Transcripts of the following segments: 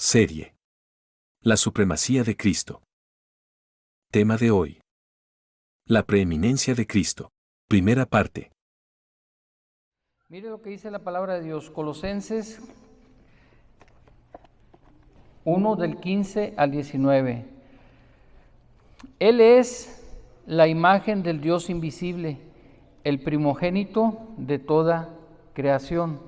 Serie. La supremacía de Cristo. Tema de hoy. La preeminencia de Cristo. Primera parte. Mire lo que dice la palabra de Dios, Colosenses 1 del 15 al 19. Él es la imagen del Dios invisible, el primogénito de toda creación,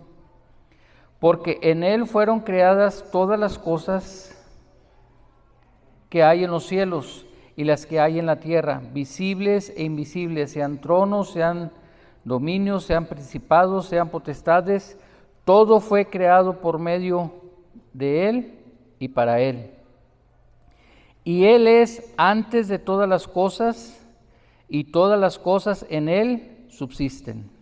porque en Él fueron creadas todas las cosas que hay en los cielos y las que hay en la tierra, visibles e invisibles, sean tronos, sean dominios, sean principados, sean potestades, todo fue creado por medio de Él y para Él. Y Él es antes de todas las cosas, y todas las cosas en Él subsisten.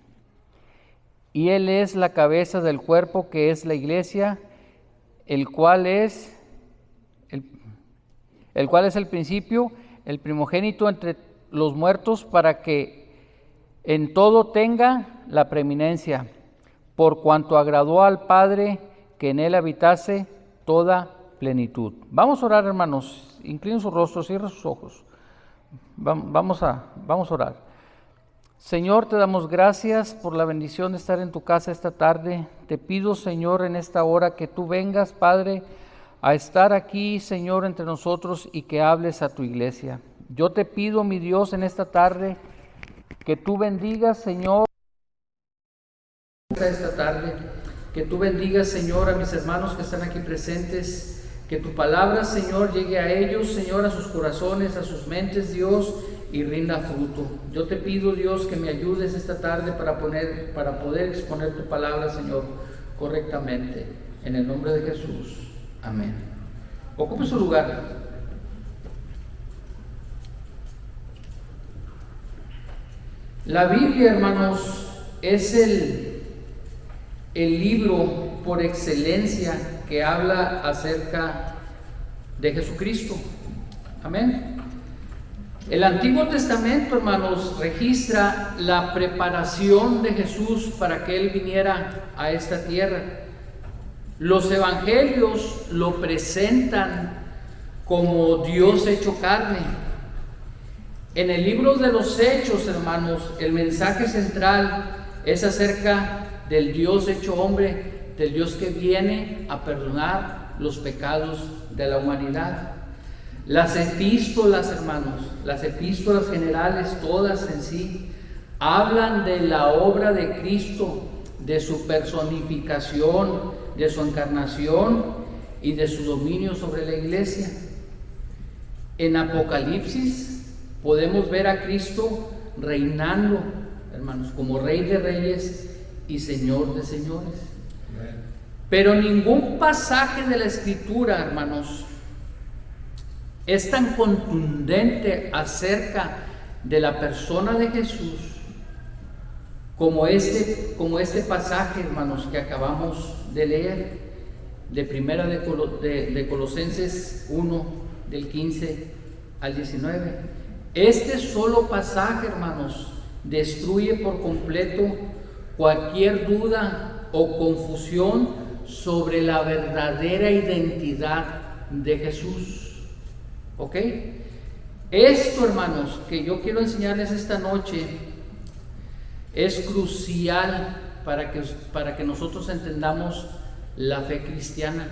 Y Él es la cabeza del cuerpo, que es la iglesia, el cual es el principio, el primogénito entre los muertos, para que en todo tenga la preeminencia, por cuanto agradó al Padre que en Él habitase toda plenitud. Vamos a orar, hermanos. Inclinen su rostro, cierren sus ojos. Vamos a orar. Señor, te damos gracias por la bendición de estar en tu casa esta tarde. Te pido, Señor, en esta hora que tú vengas, Padre, a estar aquí, Señor, entre nosotros y que hables a tu iglesia. Yo te pido, mi Dios, en esta tarde, que tú bendigas, Señor, esta tarde, que tú bendigas, Señor, a mis hermanos que están aquí presentes, que tu palabra, Señor, llegue a ellos, Señor, a sus corazones, a sus mentes, Dios, y rinda fruto. Yo te pido, Dios, que me ayudes esta tarde para poder exponer tu palabra, Señor, correctamente. En el nombre de Jesús. Amén. Ocupe su lugar. La Biblia, hermanos, es el libro por excelencia que habla acerca de Jesucristo. Amén. El Antiguo Testamento, hermanos, registra la preparación de Jesús para que Él viniera a esta tierra. Los evangelios lo presentan como Dios hecho carne. En el libro de los Hechos, hermanos, el mensaje central es acerca del Dios hecho hombre, del Dios que viene a perdonar los pecados de la humanidad. Las epístolas, hermanos, las epístolas generales, todas en sí, hablan de la obra de Cristo, de su personificación, de su encarnación y de su dominio sobre la iglesia. En Apocalipsis podemos ver a Cristo reinando, hermanos, como Rey de Reyes y Señor de Señores. Pero ningún pasaje de la Escritura, hermanos, es tan contundente acerca de la persona de Jesús como este pasaje, hermanos, que acabamos de leer, de primera de Colosenses 1, del 15 al 19. Este solo pasaje, hermanos, destruye por completo cualquier duda o confusión sobre la verdadera identidad de Jesús. ¿Ok? Esto, hermanos, que yo quiero enseñarles esta noche es crucial para que nosotros entendamos la fe cristiana,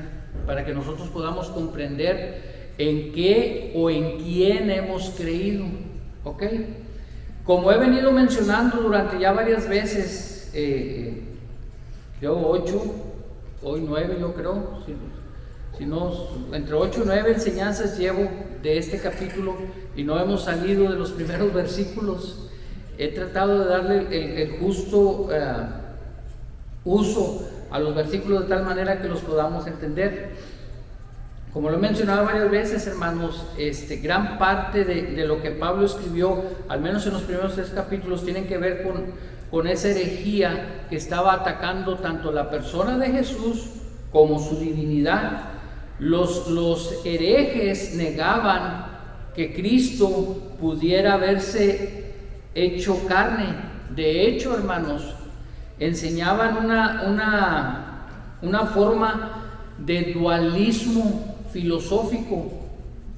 para que nosotros podamos comprender en qué o en quién hemos creído. ¿Ok? Como he venido mencionando durante ya varias veces, creo 8, hoy 9 yo creo, si no, entre 8 y 9 enseñanzas llevo de este capítulo y no hemos salido de los primeros versículos. He tratado de darle el justo uso a los versículos de tal manera que los podamos entender. Como lo he mencionado varias veces, hermanos, gran parte de lo que Pablo escribió, al menos en los primeros 3 capítulos, tienen que ver con esa herejía que estaba atacando tanto la persona de Jesús como su divinidad. Los herejes negaban que Cristo pudiera haberse hecho carne. De hecho, hermanos, enseñaban una forma de dualismo filosófico,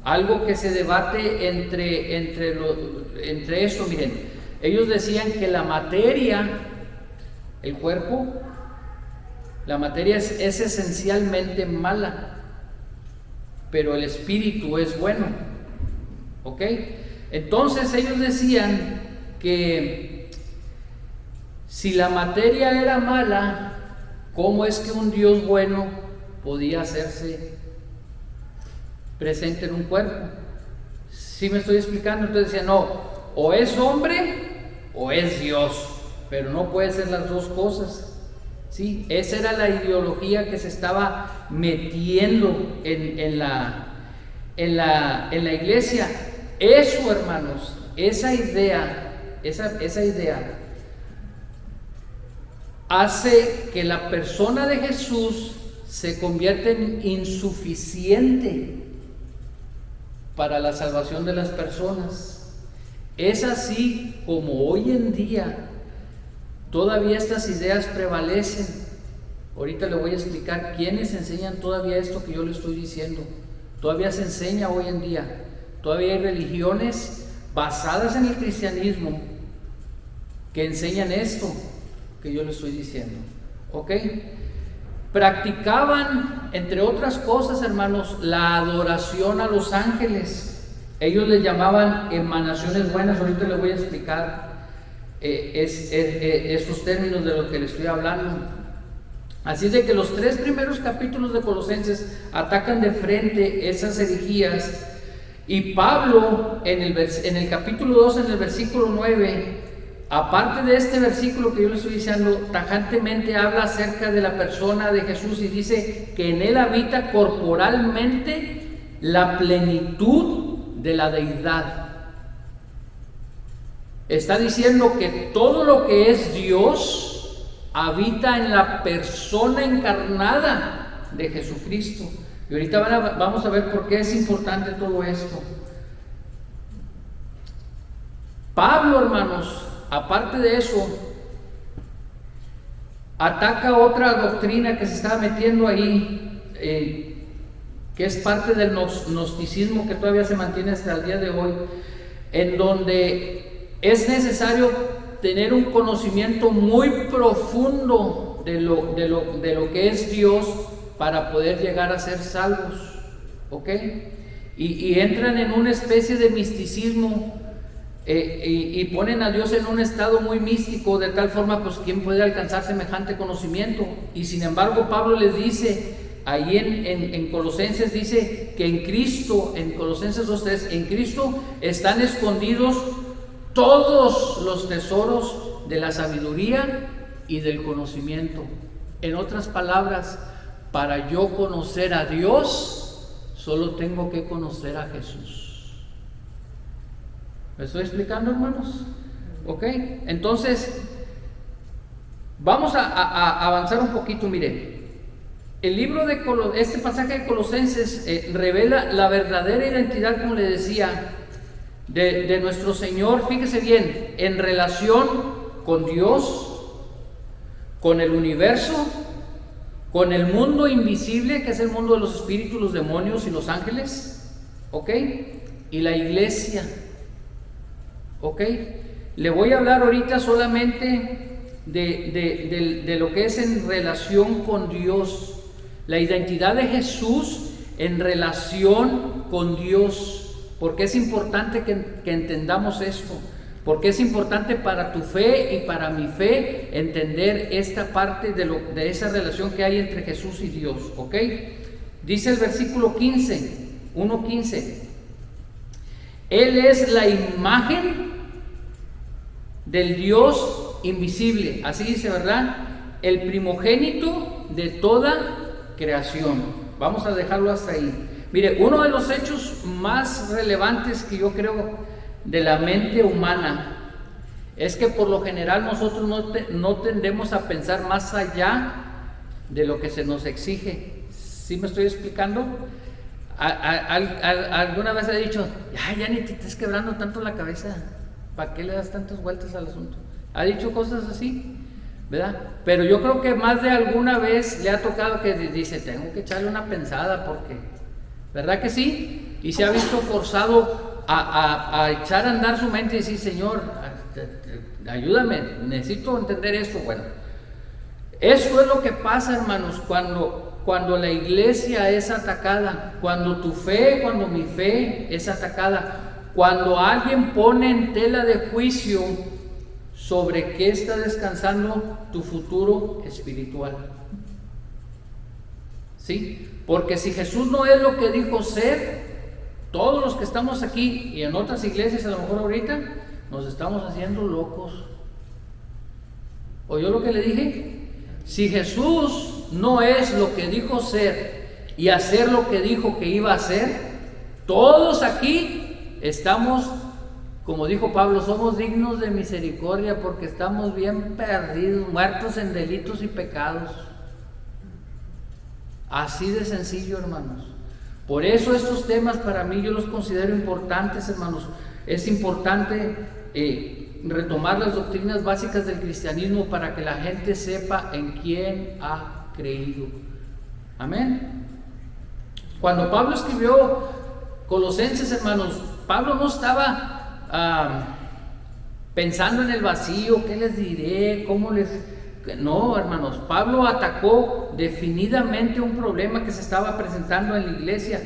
algo que se debate entre esto. Miren, ellos decían que la materia, el cuerpo, la materia es esencialmente mala, pero el espíritu es bueno, ¿ok? Entonces ellos decían que si la materia era mala, ¿cómo es que un Dios bueno podía hacerse presente en un cuerpo? ¿Sí me estoy explicando? Entonces decían, no, o es hombre o es Dios, pero no puede ser las dos cosas. Sí, esa era la ideología que se estaba metiendo en la iglesia. Eso, hermanos, esa idea hace que la persona de Jesús se convierta en insuficiente para la salvación de las personas. Es así como hoy en día todavía estas ideas prevalecen. Ahorita le voy a explicar quiénes enseñan todavía esto que yo le estoy diciendo. Todavía se enseña hoy en día. Todavía hay religiones basadas en el cristianismo que enseñan esto que yo le estoy diciendo. ¿Ok? Practicaban, entre otras cosas, hermanos, la adoración a los ángeles. Ellos le llamaban emanaciones buenas. Ahorita les voy a explicar estos términos de lo que les estoy hablando. Así de que los 3 primeros capítulos de Colosenses atacan de frente esas herejías, y Pablo en el capítulo 2, en el versículo 9, aparte de este versículo que yo les estoy diciendo, tajantemente habla acerca de la persona de Jesús y dice que en él habita corporalmente la plenitud de la deidad. Está diciendo que todo lo que es Dios habita en la persona encarnada de Jesucristo. Y ahorita vamos a ver por qué es importante todo esto. Pablo, hermanos, aparte de eso, ataca otra doctrina que se estaba metiendo ahí, que es parte del gnosticismo que todavía se mantiene hasta el día de hoy, en donde es necesario tener un conocimiento muy profundo de lo que es Dios para poder llegar a ser salvos, ¿ok? Y entran en una especie de misticismo y ponen a Dios en un estado muy místico, de tal forma, pues, ¿quién puede alcanzar semejante conocimiento? Y sin embargo, Pablo les dice, ahí en Colosenses dice que en Cristo, en Colosenses 2:3, en Cristo están escondidos todos los tesoros de la sabiduría y del conocimiento. En otras palabras, para yo conocer a Dios, solo tengo que conocer a Jesús. ¿Me estoy explicando, hermanos? ¿Ok? Entonces, vamos a avanzar un poquito. Miren, el libro de este pasaje de Colosenses revela la verdadera identidad, como le decía, de nuestro Señor. Fíjese bien, en relación con Dios, con el universo, con el mundo invisible, que es el mundo de los espíritus, los demonios y los ángeles, ¿ok? Y la iglesia, ¿ok? Le voy a hablar ahorita solamente de lo que es en relación con Dios, la identidad de Jesús en relación con Dios. Porque es importante que entendamos esto, porque es importante para tu fe y para mi fe entender esta parte de esa relación que hay entre Jesús y Dios, ¿ok? Dice el versículo 1:15, Él es la imagen del Dios invisible, así dice, ¿verdad? El primogénito de toda creación. Vamos a dejarlo hasta ahí. Mire, uno de los hechos más relevantes que yo creo de la mente humana es que por lo general nosotros no tendemos a pensar más allá de lo que se nos exige. ¿Sí me estoy explicando? Alguna vez he dicho, ya ni te estés quebrando tanto la cabeza, ¿para qué le das tantas vueltas al asunto? ¿Ha dicho cosas así? ¿verdad? Pero yo creo que más de alguna vez le ha tocado que dice, tengo que echarle una pensada porque, ¿verdad que sí? Y se ha visto forzado a echar a andar su mente y decir, Señor, ayúdame, necesito entender esto. Bueno, eso es lo que pasa, hermanos, cuando la iglesia es atacada, cuando tu fe, cuando mi fe es atacada, cuando alguien pone en tela de juicio sobre qué está descansando tu futuro espiritual. ¿Sí? Porque si Jesús no es lo que dijo ser, todos los que estamos aquí y en otras iglesias a lo mejor ahorita, nos estamos haciendo locos. ¿Oyó lo que le dije? Si Jesús no es lo que dijo ser y hacer lo que dijo que iba a hacer, todos aquí estamos, como dijo Pablo, somos dignos de misericordia porque estamos bien perdidos, muertos en delitos y pecados. Así de sencillo, hermanos. Por eso estos temas para mí yo los considero importantes, hermanos. Es importante retomar las doctrinas básicas del cristianismo para que la gente sepa en quién ha creído. Amén. Cuando Pablo escribió Colosenses, hermanos, Pablo no estaba pensando en el vacío, ¿qué les diré? ¿Cómo les...? No, hermanos, Pablo atacó definidamente un problema que se estaba presentando en la iglesia.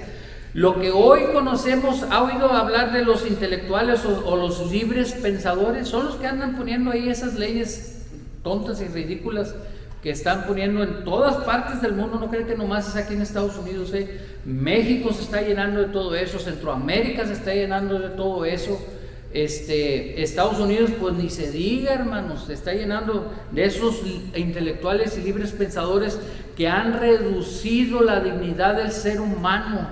Lo que hoy conocemos, ha oído hablar de los intelectuales o los libres pensadores, son los que andan poniendo ahí esas leyes tontas y ridículas que están poniendo en todas partes del mundo. No creen que nomás es aquí en Estados Unidos, México se está llenando de todo eso, Centroamérica se está llenando de todo eso. Estados Unidos, pues ni se diga, hermanos, se está llenando de esos intelectuales y libres pensadores que han reducido la dignidad del ser humano.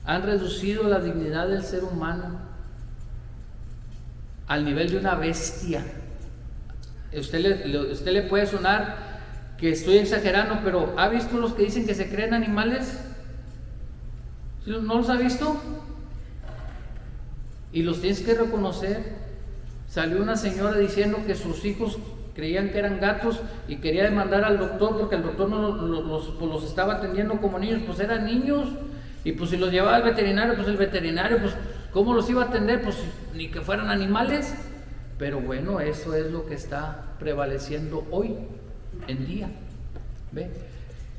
Han reducido la dignidad del ser humano al nivel de una bestia. Usted le puede sonar que estoy exagerando, pero ¿ha visto los que dicen que se creen animales? ¿No los ha visto? Y los tienes que reconocer. Salió una señora diciendo que sus hijos creían que eran gatos y quería demandar al doctor porque el doctor no los estaba atendiendo como niños, pues eran niños. Y pues si los llevaba al veterinario, pues el veterinario, pues ¿cómo los iba a atender? Pues ni que fueran animales. Pero bueno, eso es lo que está prevaleciendo hoy en día. ¿Ve?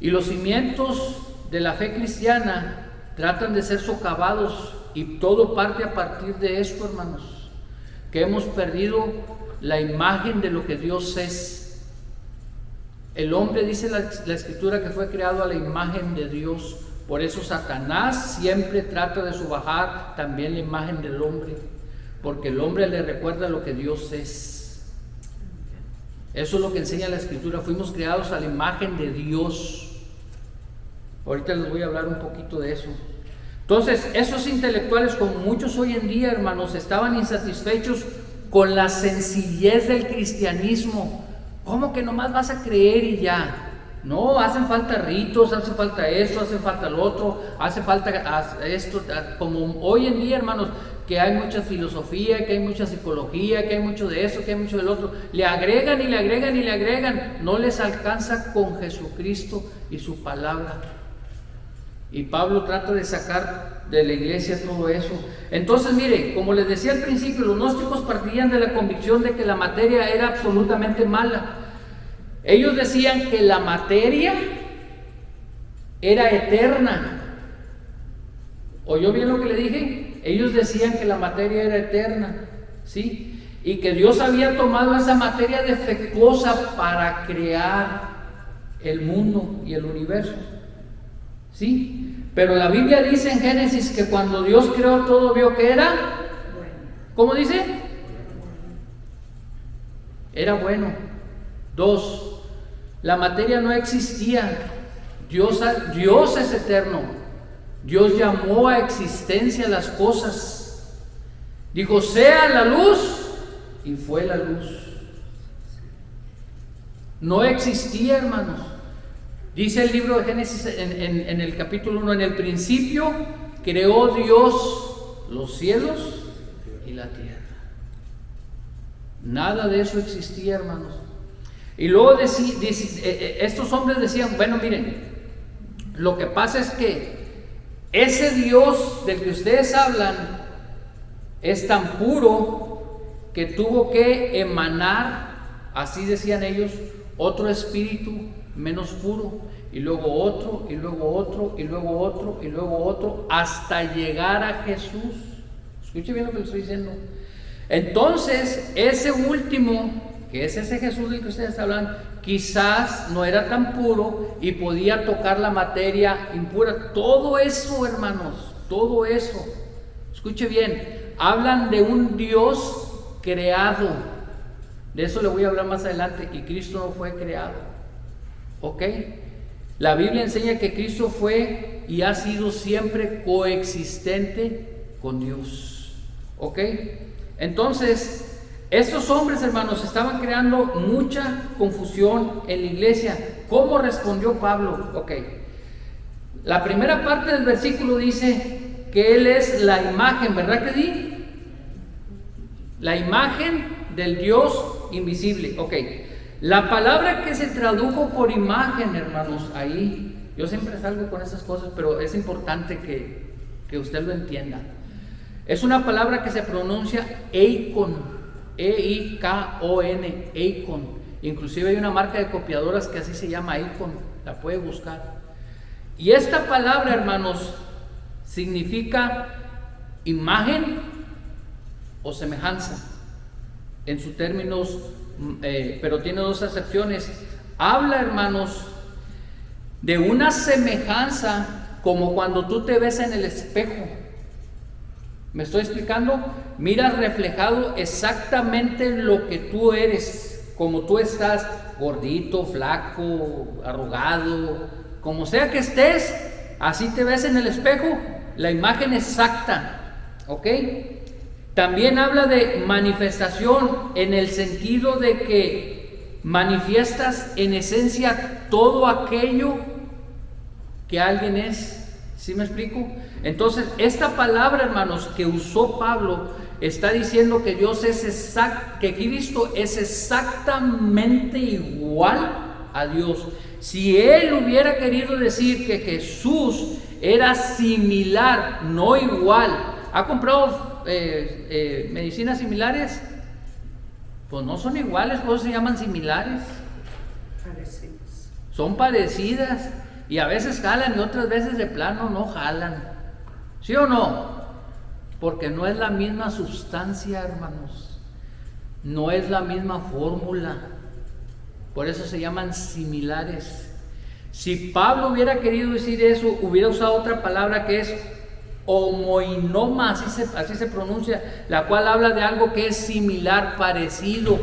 Y los cimientos de la fe cristiana tratan de ser socavados. Y todo parte a partir de esto, hermanos, que hemos perdido la imagen de lo que Dios es. El hombre, dice la Escritura, que fue creado a la imagen de Dios. Por eso Satanás siempre trata de subajar también la imagen del hombre, porque el hombre le recuerda lo que Dios es. Eso es lo que enseña la Escritura. Fuimos creados a la imagen de Dios. Ahorita les voy a hablar un poquito de eso. Entonces, esos intelectuales, como muchos hoy en día, hermanos, estaban insatisfechos con la sencillez del cristianismo. ¿Cómo que nomás vas a creer y ya? No, hacen falta ritos, hace falta esto, hace falta lo otro, hace falta esto. Como hoy en día, hermanos, que hay mucha filosofía, que hay mucha psicología, que hay mucho de eso, que hay mucho del otro. Le agregan y le agregan y le agregan. No les alcanza con Jesucristo y su palabra. Y Pablo trata de sacar de la iglesia todo eso. Entonces, mire, como les decía al principio, los gnósticos partían de la convicción de que la materia era absolutamente mala. Ellos decían que la materia era eterna. ¿Oyó bien lo que le dije? Ellos decían que la materia era eterna, ¿sí? Y que Dios había tomado esa materia defectuosa para crear el mundo y el universo, ¿sí? Pero la Biblia dice en Génesis que cuando Dios creó todo, vio que era, ¿cómo dice? Era bueno. 2, la materia no existía. Dios es eterno. Dios llamó a existencia las cosas. Dijo, sea la luz, y fue la luz. No existía, hermanos. Dice el libro de Génesis en el capítulo 1, en el principio creó Dios los cielos y la tierra. Nada de eso existía, hermanos. Y luego estos hombres decían, bueno, miren, lo que pasa es que ese Dios del que ustedes hablan es tan puro que tuvo que emanar, así decían ellos, otro espíritu menos puro, y luego otro, y luego otro, y luego otro, y luego otro, hasta llegar a Jesús. Escuche bien lo que le estoy diciendo. Entonces, ese último, que es ese Jesús del que ustedes hablan, quizás no era tan puro y podía tocar la materia impura. Todo eso, hermanos, todo eso, escuche bien, hablan de un Dios creado. De eso le voy a hablar más adelante. Y Cristo no fue creado, ¿ok? La Biblia enseña que Cristo fue y ha sido siempre coexistente con Dios, ¿ok? Entonces, estos hombres, hermanos, estaban creando mucha confusión en la iglesia. ¿Cómo respondió Pablo? Ok, la primera parte del versículo dice que Él es la imagen, ¿verdad que sí? La imagen del Dios invisible. Ok, la palabra que se tradujo por imagen, hermanos, ahí, yo siempre salgo con esas cosas, pero es importante que usted lo entienda. Es una palabra que se pronuncia eikon, E-I-K-O-N, eikon. Inclusive hay una marca de copiadoras que así se llama eikon, la puede buscar. Y esta palabra, hermanos, significa imagen o semejanza en sus términos, pero tiene dos acepciones. Habla, hermanos, de una semejanza como cuando tú te ves en el espejo. ¿Me estoy explicando? Miras reflejado exactamente lo que tú eres, como tú estás, gordito, flaco, arrugado, como sea que estés, así te ves en el espejo, la imagen exacta, ¿ok? También habla de manifestación en el sentido de que manifiestas en esencia todo aquello que alguien es. ¿Sí me explico? Entonces, esta palabra, hermanos, que usó Pablo, está diciendo que que Cristo es exactamente igual a Dios. Si Él hubiera querido decir que Jesús era similar, no igual, ¿ha comprado medicinas similares? Pues no son iguales, por eso se llaman similares. Parecidas. Son parecidas. Y a veces jalan y otras veces de plano no jalan. ¿Sí o no? Porque no es la misma sustancia, hermanos. No es la misma fórmula. Por eso se llaman similares. Si Pablo hubiera querido decir eso, hubiera usado otra palabra que es homoinoma, así se pronuncia, la cual habla de algo que es similar, parecido,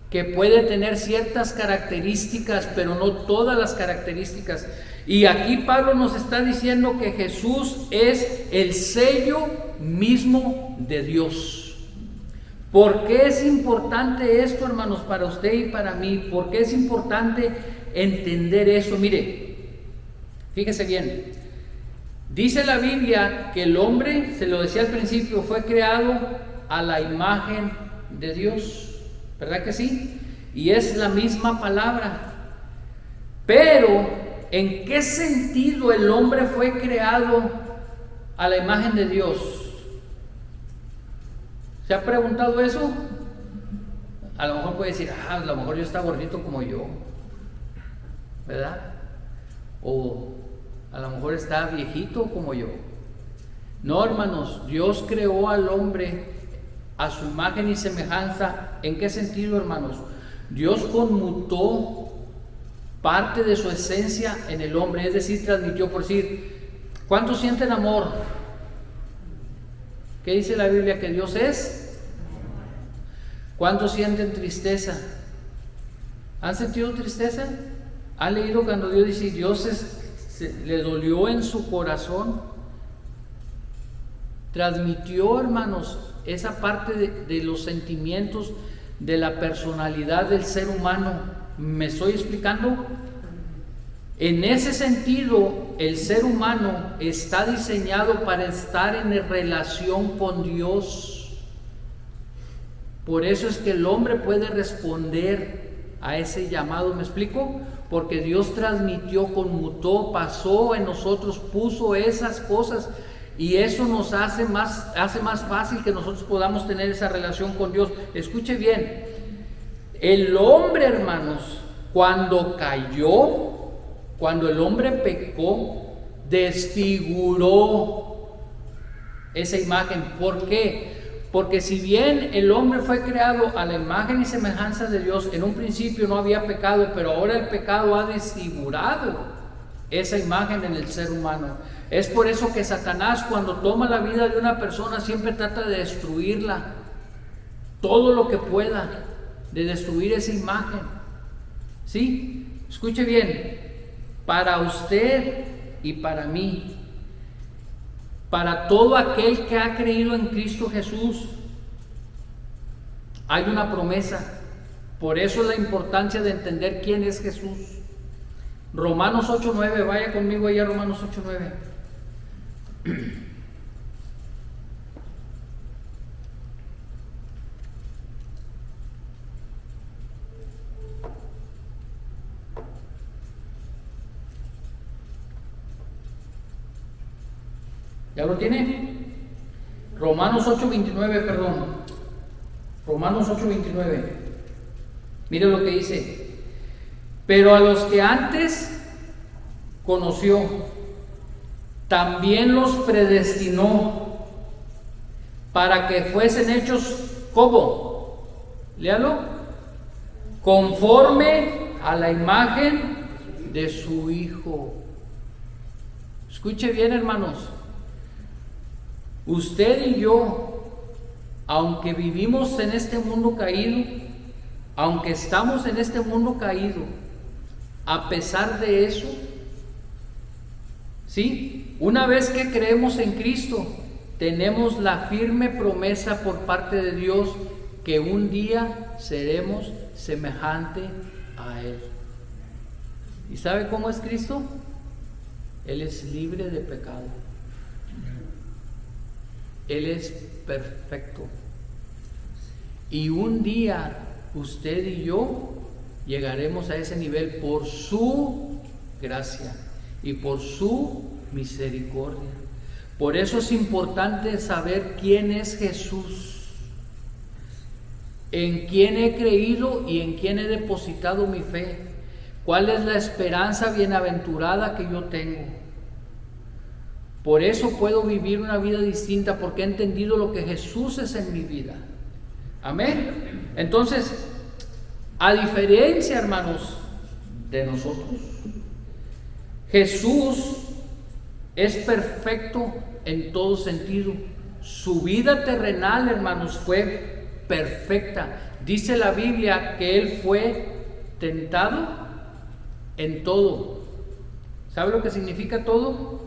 que puede tener ciertas características, pero no todas las características. Y aquí Pablo nos está diciendo que Jesús es el sello mismo de Dios. ¿Por qué es importante esto, hermanos, para usted y para mí? ¿Por qué es importante entender eso? Mire, fíjese bien, dice la Biblia que el hombre, se lo decía al principio, fue creado a la imagen de Dios. ¿Verdad que sí? Y es la misma palabra. Pero, ¿en qué sentido el hombre fue creado a la imagen de Dios? ¿Se ha preguntado eso? A lo mejor puede decir, a lo mejor yo está gordito como yo, ¿verdad? O a lo mejor está viejito como yo. No, hermanos, Dios creó al hombre a su imagen y semejanza. ¿En qué sentido, hermanos? Dios conmutó parte de su esencia en el hombre, es decir, transmitió, por decir, ¿cuántos sienten amor? ¿Qué dice la Biblia que Dios es? ¿Cuántos sienten tristeza? ¿Han sentido tristeza? ¿Han leído cuando Dios dice, Dios le dolió en su corazón? Transmitió, hermanos, esa parte de los sentimientos, de la personalidad del ser humano. ¿Me estoy explicando? En ese sentido, el ser humano está diseñado para estar en relación con Dios. Por eso es que el hombre puede responder a ese llamado. ¿Me explico? Porque Dios transmitió, conmutó, pasó en nosotros, puso esas cosas, y eso nos hace más fácil que nosotros podamos tener esa relación con Dios. Escuche bien, el hombre, hermanos, cuando cayó, cuando el hombre pecó, desfiguró esa imagen. ¿Por qué? Porque si bien el hombre fue creado a la imagen y semejanza de Dios, en un principio no había pecado, pero ahora el pecado ha desfigurado esa imagen en el ser humano. Es por eso que Satanás, cuando toma la vida de una persona, siempre trata de destruirla, todo lo que pueda, de destruir esa imagen. ¿Sí? Escuche bien, para usted y para mí, para todo aquel que ha creído en Cristo Jesús, hay una promesa. Por eso es la importancia de entender quién es Jesús. Romanos 8:9, vaya conmigo allá a Romanos 8:9. ¿Ya lo tiene? Romanos 8:29, perdón. Romanos 8:29. Mire lo que dice. Pero a los que antes conoció, también los predestinó para que fuesen hechos, ¿cómo? Léalo. Conforme a la imagen de su Hijo. Escuche bien, hermanos. Usted y yo, aunque vivimos en este mundo caído, aunque estamos en este mundo caído, a pesar de eso, ¿sí? Una vez que creemos en Cristo, tenemos la firme promesa por parte de Dios que un día seremos semejante a Él. ¿Y sabe cómo es Cristo? Él es libre de pecado. Él es perfecto. Y un día usted y yo llegaremos a ese nivel por su gracia y por su misericordia. Por eso es importante saber quién es Jesús, en quién he creído y en quién he depositado mi fe, cuál es la esperanza bienaventurada que yo tengo. Por eso puedo vivir una vida distinta, porque he entendido lo que Jesús es en mi vida. Amén. Entonces, a diferencia, hermanos, de nosotros, Jesús es perfecto en todo sentido. Su vida terrenal, hermanos, fue perfecta. Dice la Biblia que Él fue tentado en todo. ¿Sabe lo que significa todo?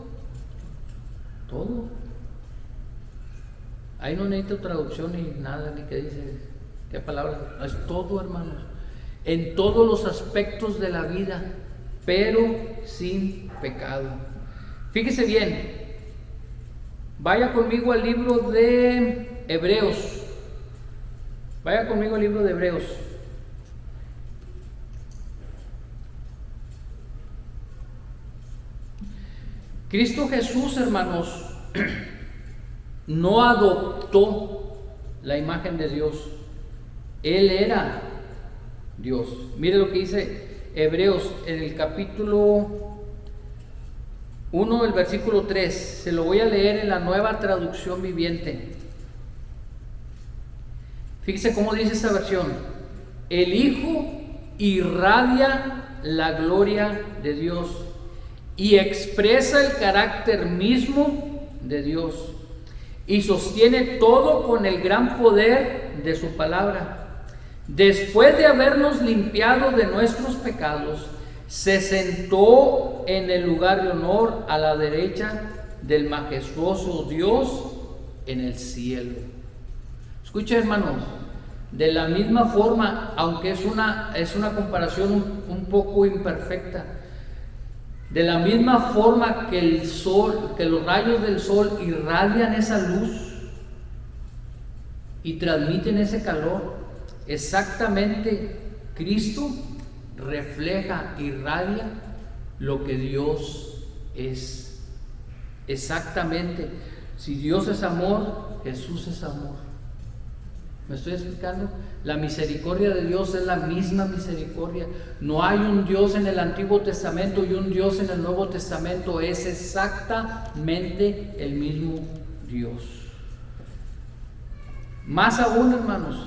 Todo. Ahí no necesito traducción ni nada, ni que dice qué palabras. Es todo, hermanos. En todos los aspectos de la vida, pero sin pecado. Fíjese bien. Vaya conmigo al libro de Hebreos. Vaya conmigo al libro de Hebreos. Cristo Jesús, hermanos, no adoptó la imagen de Dios. Él era Dios. Mire lo que dice Hebreos en el capítulo 1, el versículo 3. Se lo voy a leer en la Nueva Traducción Viviente. Fíjese cómo dice esta versión. El Hijo irradia la gloria de Dios y expresa el carácter mismo de Dios, y sostiene todo con el gran poder de su palabra. Después de habernos limpiado de nuestros pecados, se sentó en el lugar de honor a la derecha del majestuoso Dios en el cielo. Escuchen, hermanos, de la misma forma, aunque es una comparación un poco imperfecta, de la misma forma que el sol, que los rayos del sol irradian esa luz y transmiten ese calor, exactamente Cristo refleja, irradia lo que Dios es. Exactamente. Si Dios es amor, Jesús es amor. ¿Me estoy explicando? La misericordia de Dios es la misma misericordia. No hay un Dios en el Antiguo Testamento y un Dios en el Nuevo Testamento. Es exactamente el mismo Dios. Más aún, hermanos,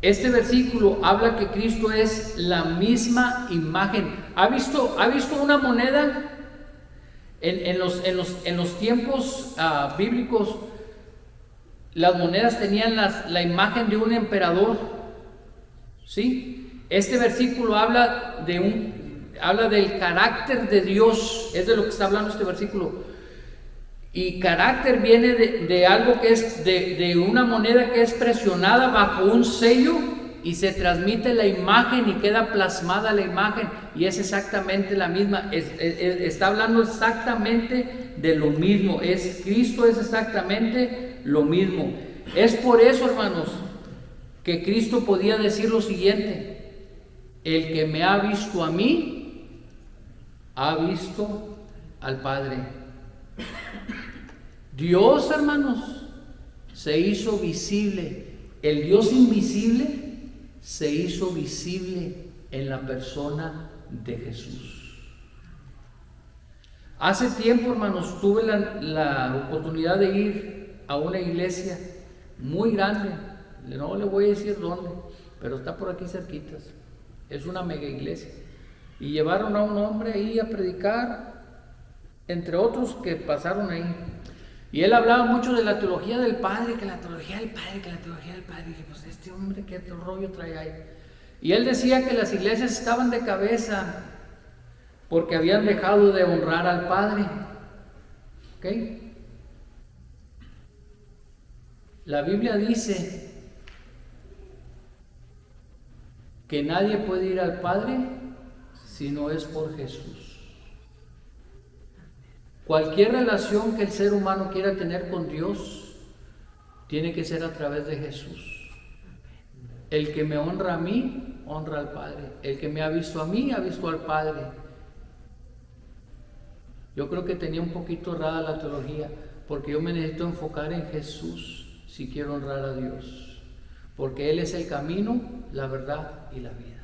este versículo habla que Cristo es la misma imagen. ¿Ha visto una moneda? En los tiempos bíblicos, las monedas tenían la imagen de un emperador. ¿Sí? Este versículo habla del carácter de Dios. Es de lo que está hablando este versículo. Y carácter viene de algo que es de una moneda que es presionada bajo un sello y se transmite la imagen y queda plasmada la imagen, y es exactamente la misma. Está hablando exactamente de lo mismo. Cristo es exactamente lo mismo. Es por eso, hermanos, que Cristo podía decir lo siguiente: el que me ha visto a mí ha visto al Padre. Dios, hermanos, se hizo visible. El Dios invisible se hizo visible en la persona de Jesús. Hace tiempo, hermanos, tuve la oportunidad de ir a una iglesia muy grande. No le voy a decir dónde, pero está por aquí cerquitas. Es una mega iglesia. Y llevaron a un hombre ahí a predicar, entre otros que pasaron ahí. Y él hablaba mucho de la teología del Padre, que la teología del Padre, que la teología del Padre. Y dije, pues este hombre, ¿qué rollo trae ahí? Y él decía que las iglesias estaban de cabeza porque habían dejado de honrar al Padre. ¿Ok? La Biblia dice que nadie puede ir al Padre si no es por Jesús. Cualquier relación que el ser humano quiera tener con Dios tiene que ser a través de Jesús. El que me honra a mí, honra al Padre. El que me ha visto a mí, ha visto al Padre. Yo creo que tenía un poquito errada la teología, porque yo me necesito enfocar en Jesús si quiero honrar a Dios. Porque Él es el camino, la verdad y la vida.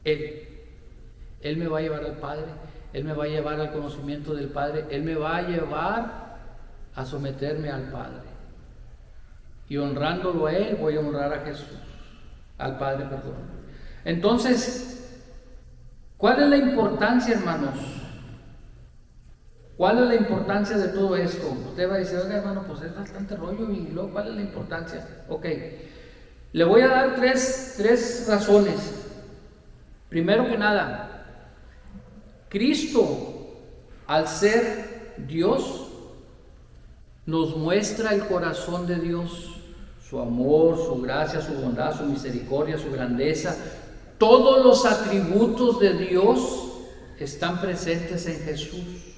Él me va a llevar al Padre. Él me va a llevar al conocimiento del Padre. Él me va a llevar a someterme al Padre. Y honrándolo a Él, voy a honrar a Jesús. Al Padre, perdón. Entonces, ¿cuál es la importancia, hermanos? ¿Cuál es la importancia de todo esto? Usted va a decir, oiga, hermano, pues es bastante rollo. Y luego, ¿cuál es la importancia? Ok. Le voy a dar tres razones. Primero que nada, Cristo, al ser Dios, nos muestra el corazón de Dios, su amor, su gracia, su bondad, su misericordia, su grandeza. Todos los atributos de Dios están presentes en Jesús.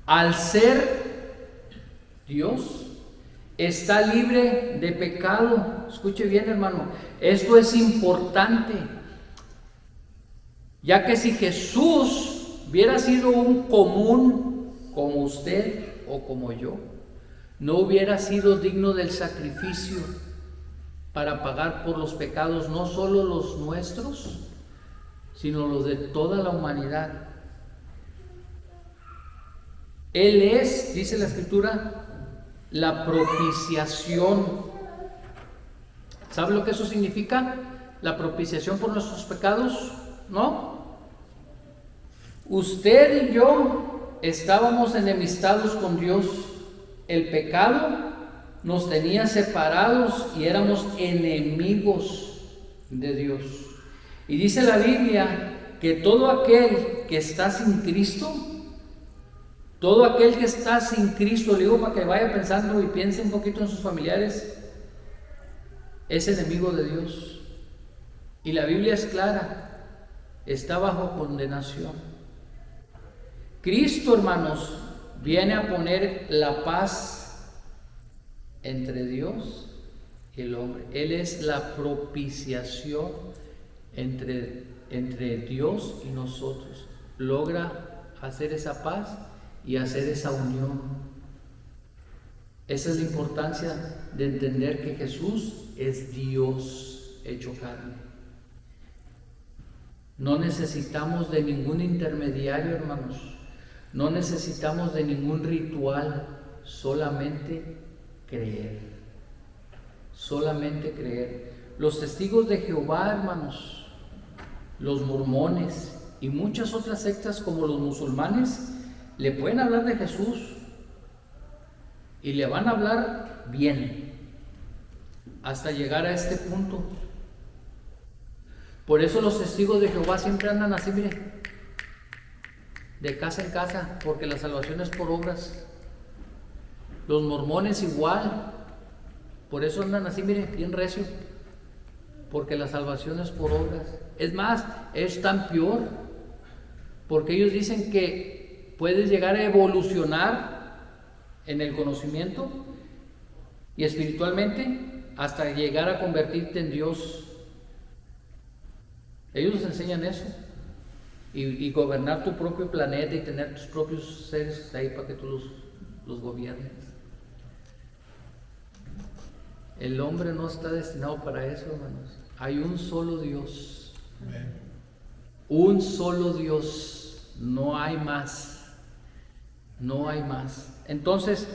Al ser Dios, está libre de pecado. Escuche bien, hermano, esto es importante. Ya que si Jesús hubiera sido un común como usted o como yo, no hubiera sido digno del sacrificio para pagar por los pecados, no solo los nuestros, sino los de toda la humanidad. Él es, dice la Escritura, la propiciación. ¿Sabe lo que eso significa? La propiciación por nuestros pecados. ¿No? Usted y yo estábamos enemistados con Dios. El pecado nos tenía separados y éramos enemigos de Dios. Y dice la Biblia que todo aquel que está sin Cristo, todo aquel que está sin Cristo, le digo para que vaya pensando y piense un poquito en sus familiares, es enemigo de Dios. Y la Biblia es clara. Está bajo condenación. Cristo, hermanos, viene a poner la paz entre Dios el hombre. Él es la propiciación entre Dios y nosotros. Logra hacer esa paz y hacer esa unión. Esa es la importancia de entender que Jesús es Dios hecho carne. No necesitamos de ningún intermediario, hermanos. No necesitamos de ningún ritual, solamente creer. Solamente creer. Los testigos de Jehová, hermanos, los mormones y muchas otras sectas como los musulmanes, le pueden hablar de Jesús y le van a hablar bien hasta llegar a este punto. Por eso los testigos de Jehová siempre andan así, mire, de casa en casa, porque la salvación es por obras. Los mormones igual, por eso andan así, mire, bien recio, porque la salvación es por obras. Es más, es tan peor, porque ellos dicen que puedes llegar a evolucionar en el conocimiento y espiritualmente hasta llegar a convertirte en Dios. Ellos nos enseñan eso. Y gobernar tu propio planeta y tener tus propios seres ahí para que tú los gobiernes. El hombre no está destinado para eso, hermanos. Hay un solo Dios. Amén. Un solo Dios. No hay más. No hay más. Entonces,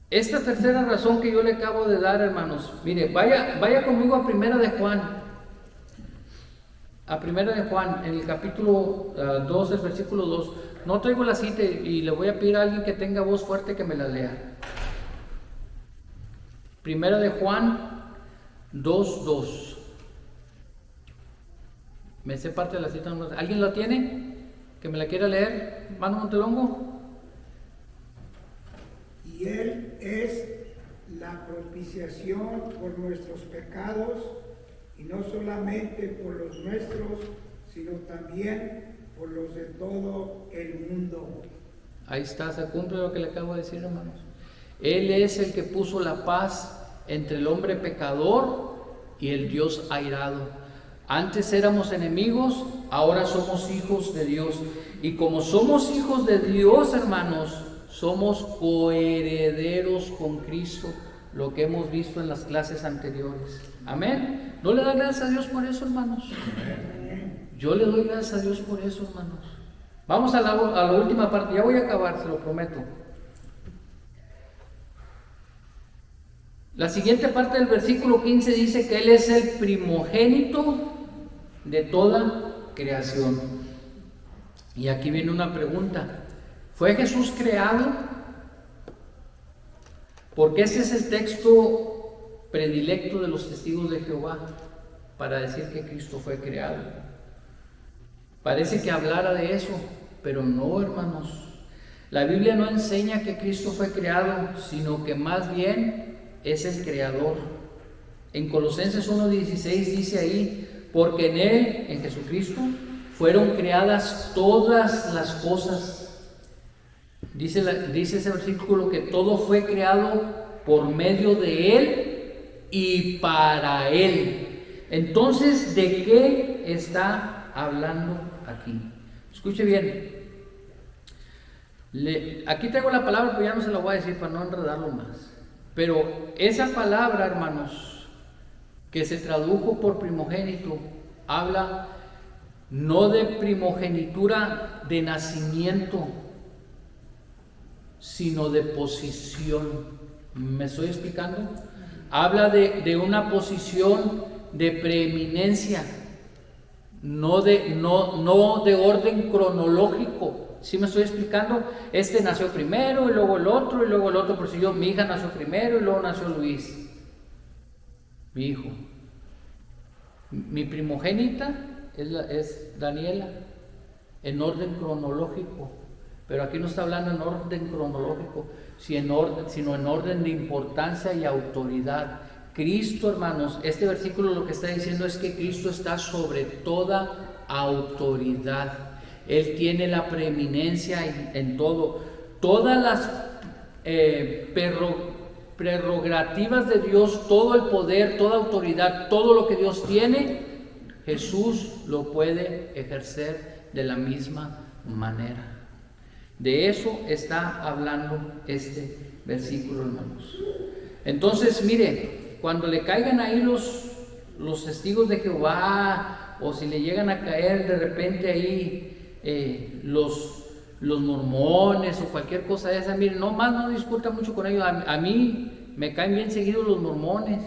esta tercera razón que yo le acabo de dar, hermanos, mire, vaya conmigo a Primera de Juan. A Primera de Juan, en el capítulo 2, el versículo 2. No traigo la cita y le voy a pedir a alguien que tenga voz fuerte que me la lea. Primera de Juan 2:2. Me sé parte de la cita. ¿Alguien la tiene? ¿Que me la quiera leer? Mano Montelongo. Y Él es la propiciación por nuestros pecados, y no solamente por los nuestros, sino también por los de todo el mundo. Ahí está, se cumple lo que le acabo de decir, hermanos. Él es el que puso la paz entre el hombre pecador y el Dios airado. Antes éramos enemigos, ahora somos hijos de Dios. Y como somos hijos de Dios, hermanos, somos coherederos con Cristo, lo que hemos visto en las clases anteriores. Amén. ¿No le da gracias a Dios por eso, hermanos? Amén. Yo le doy gracias a Dios por eso, hermanos. Vamos a la última parte, ya voy a acabar, se lo prometo. La siguiente parte del versículo 15 dice que Él es el primogénito de toda creación. Y aquí viene una pregunta. ¿Fue Jesús creado? Porque ese es el texto predilecto de los testigos de Jehová para decir que Cristo fue creado. Parece que hablara de eso, pero no, hermanos. La Biblia no enseña que Cristo fue creado, sino que más bien es el creador. En Colosenses 1:16 dice ahí, porque en Él, en Jesucristo, fueron creadas todas las cosas. Dice ese versículo que todo fue creado por medio de Él y para Él. Entonces, ¿de qué está hablando aquí? Escuche bien. Aquí traigo la palabra, pero ya no se la voy a decir para no enredarlo más. Pero esa palabra, hermanos, que se tradujo por primogénito, habla no de primogenitura de nacimiento, sino de posición. ¿Me estoy explicando? Habla de una posición de preeminencia, no de orden cronológico. ¿Sí me estoy explicando? Este nació primero y luego el otro y luego el otro. Por si mi hija nació primero y luego nació Luis, mi hijo. Mi primogénita es Daniela, en orden cronológico. Pero aquí no está hablando en orden cronológico, sino en orden de importancia y autoridad. Cristo, hermanos, este versículo lo que está diciendo es que Cristo está sobre toda autoridad. Él tiene la preeminencia en todo. Todas las prerrogativas de Dios, todo el poder, toda autoridad, todo lo que Dios tiene, Jesús lo puede ejercer de la misma manera. De eso está hablando este versículo, hermanos. Entonces, mire, cuando le caigan ahí los testigos de Jehová, o si le llegan a caer de repente ahí los mormones o cualquier cosa de esa, mire, no discuta mucho con ellos. A mí me caen bien seguidos los mormones.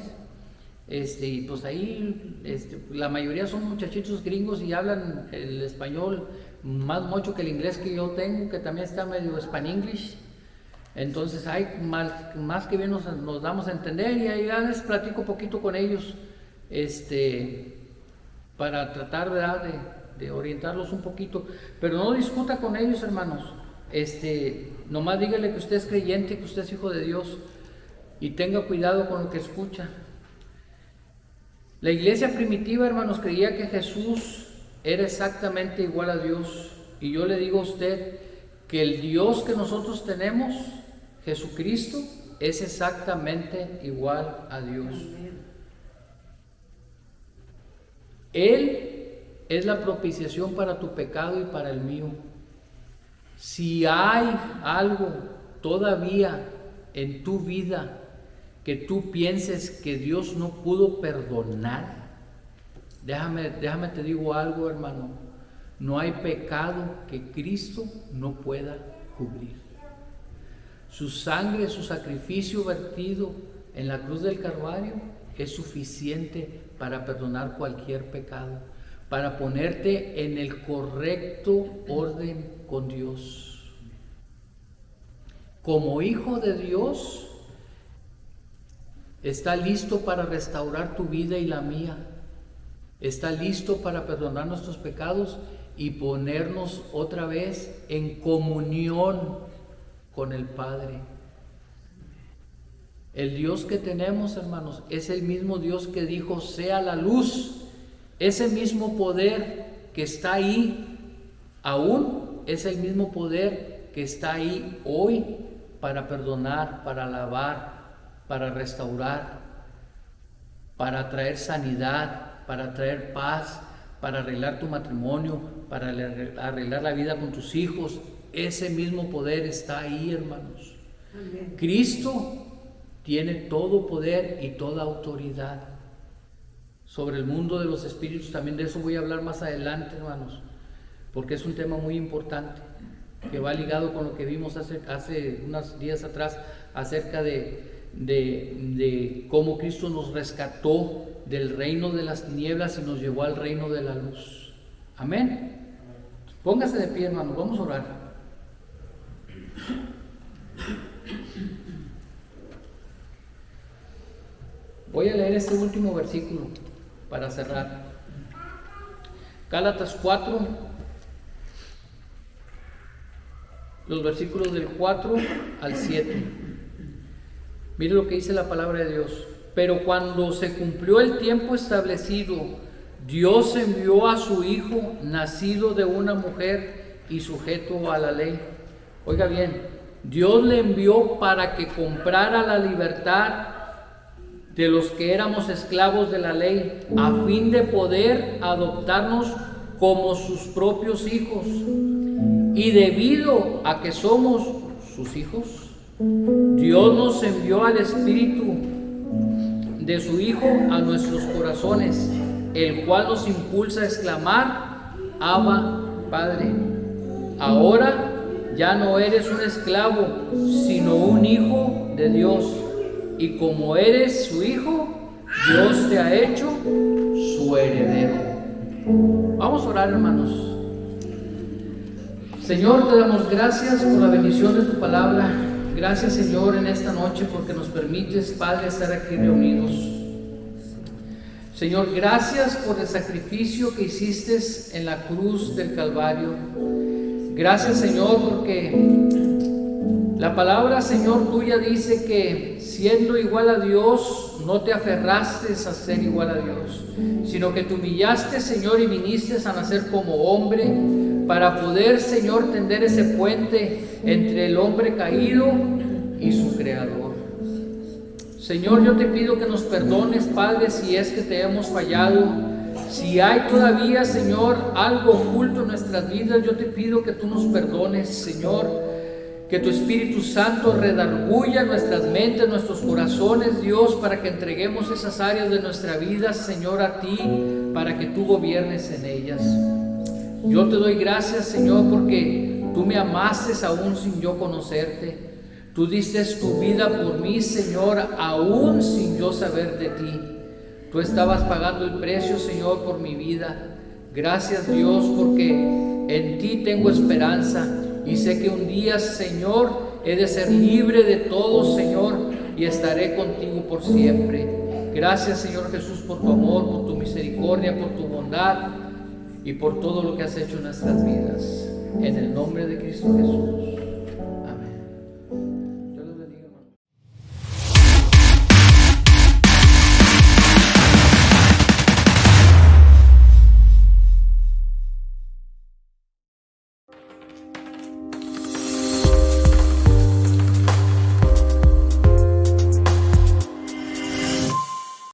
Y pues ahí la mayoría son muchachitos gringos y hablan el español más mucho que el inglés que yo tengo, que también está medio Span-English. Entonces hay más que bien nos damos a entender, y ahí a veces platico un poquito con ellos, para tratar, ¿verdad?, de orientarlos un poquito, pero no discuta con ellos, hermanos. Nomás dígale que usted es creyente, que usted es hijo de Dios, y tenga cuidado con lo que escucha. La iglesia primitiva, hermanos, creía que Jesús era exactamente igual a Dios, y yo le digo a usted que el Dios que nosotros tenemos, Jesucristo, es exactamente igual a Dios. Él es la propiciación para tu pecado y para el mío. Si hay algo todavía en tu vida que tú pienses que Dios no pudo perdonar, déjame te digo algo, hermano, no hay pecado que Cristo no pueda cubrir. Su sangre, su sacrificio vertido en la cruz del Calvario es suficiente para perdonar cualquier pecado, para ponerte en el correcto orden con Dios. Como hijo de Dios, está listo para restaurar tu vida y la mía. Está listo para perdonar nuestros pecados y ponernos otra vez en comunión con el Padre. El Dios que tenemos, hermanos, es el mismo Dios que dijo sea la luz. Ese mismo poder que está ahí aún es el mismo poder que está ahí hoy para perdonar, para lavar, para restaurar, para traer sanidad, para traer paz, para arreglar tu matrimonio, para arreglar la vida con tus hijos. Ese mismo poder está ahí, hermanos. Amén. Cristo tiene todo poder y toda autoridad sobre el mundo de los espíritus. También de eso voy a hablar más adelante, hermanos, porque es un tema muy importante que va ligado con lo que vimos hace unos días atrás acerca de cómo Cristo nos rescató del reino de las tinieblas y nos llevó al reino de la luz. Amén. Póngase de pie, hermanos, vamos a orar. Voy a leer este último versículo para cerrar. Gálatas 4, los versículos del 4 al 7. Mire lo que dice la palabra de Dios. Pero cuando se cumplió el tiempo establecido, Dios envió a su Hijo, nacido de una mujer y sujeto a la ley. Oiga bien, Dios le envió para que comprara la libertad de los que éramos esclavos de la ley, a fin de poder adoptarnos como sus propios hijos. Y debido a que somos sus hijos, Dios nos envió al Espíritu de su Hijo a nuestros corazones, el cual nos impulsa a exclamar: Abba, Padre. Ahora ya no eres un esclavo, sino un hijo de Dios. Y como eres su hijo, Dios te ha hecho su heredero. Vamos a orar, hermanos. Señor, te damos gracias por la bendición de tu palabra. Gracias, Señor, en esta noche porque nos permites, Padre, estar aquí reunidos. Señor, gracias por el sacrificio que hiciste en la cruz del Calvario. Gracias, Señor, porque la palabra, Señor, tuya dice que siendo igual a Dios, no te aferraste a ser igual a Dios, sino que te humillaste, Señor, y viniste a nacer como hombre para poder, Señor, tender ese puente entre el hombre caído y su Creador. Señor, yo te pido que nos perdones, Padre, si es que te hemos fallado. Si hay todavía, Señor, algo oculto en nuestras vidas, yo te pido que tú nos perdones, Señor. Que tu Espíritu Santo redarguya nuestras mentes, nuestros corazones, Dios, para que entreguemos esas áreas de nuestra vida, Señor, a ti, para que tú gobiernes en ellas. Yo te doy gracias, Señor, porque tú me amaste aún sin yo conocerte. Tú diste tu vida por mí, Señor, aún sin yo saber de ti. Tú estabas pagando el precio, Señor, por mi vida. Gracias, Dios, porque en ti tengo esperanza. Y sé que un día, Señor, he de ser libre de todo, Señor, y estaré contigo por siempre. Gracias, Señor Jesús, por tu amor, por tu misericordia, por tu bondad y por todo lo que has hecho en nuestras vidas. En el nombre de Cristo Jesús.